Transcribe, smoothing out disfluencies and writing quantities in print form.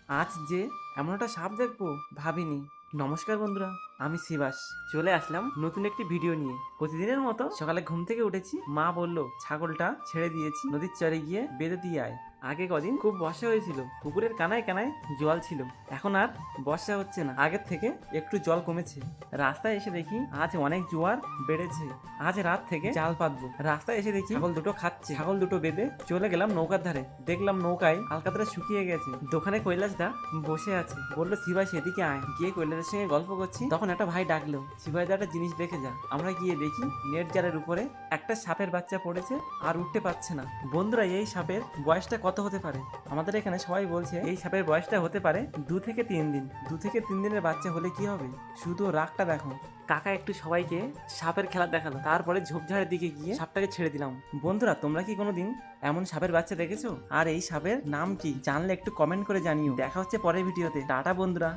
আজ যে এমন একটা সাপ দেখবো ভাবিনি। নমস্কার বন্ধুরা, আমি শিবাস চলে আসলাম নতুন একটি ভিডিও নিয়ে। প্রতিদিনের মতো সকালে ঘুম থেকে উঠেছি, মা বলল ছাগলটা ছেড়ে দিয়েছি, নদীর চরে গিয়ে বেঁধে দিয়ে আয়। আগে কদিন খুব বর্ষা হয়েছিল, পুকুরের কানায় কানায় জল ছিল। এখন আর বর্ষা হচ্ছে না, আগের থেকে একটু জল কমেছে। রাস্তায় এসে দেখি আজ অনেক জোয়ার বেড়েছে। আজ রাত থেকে জাল পাতবো। রাস্তায় এসে দেখি ছাগল দুটো খাচ্ছে। ছাগল দুটো বেঁধে চলে গেলাম নৌকার ধারে। দেখলাম নৌকায় আলকাতরা শুকিয়ে গেছে। দোকানে কৈলাসদা বসে আছে, বললো শিবাই সেদিকে আয়। গিয়ে কৈলাসের সঙ্গে গল্প করছি, তখন একটা ভাই ডাকলো, শিবাই দা একটা জিনিস দেখে যা। আমরা গিয়ে দেখি নেট জালের উপরে একটা সাপের বাচ্চা পড়েছে, আর উঠতে পারছে না। বন্ধুরা, এই সাপের বয়সটা কত হতে পারে? আমাদের এখানে সবাই বলছে এই সাপের বয়সটা হতে পারে 2 থেকে 3 দিন। 2 থেকে 3 দিনের বাচ্চা হলে কি হবে? শুধু রাগটা দেখো। কাকা একটু সবাইকে সাপের খেলা দেখালো, তারপরে ঝোপঝাড়ের দিকে গিয়ে সাপটাকে ছেড়ে দিলাম। বন্ধুরা, তোমরা কি কোনোদিন এমন সাপের বাচ্চা দেখেছো? আর এই সাপের নাম কি জানলে একটু কমেন্ট করে জানিও। দেখা হচ্ছে পরের ভিডিওতে। টাটা বন্ধুরা।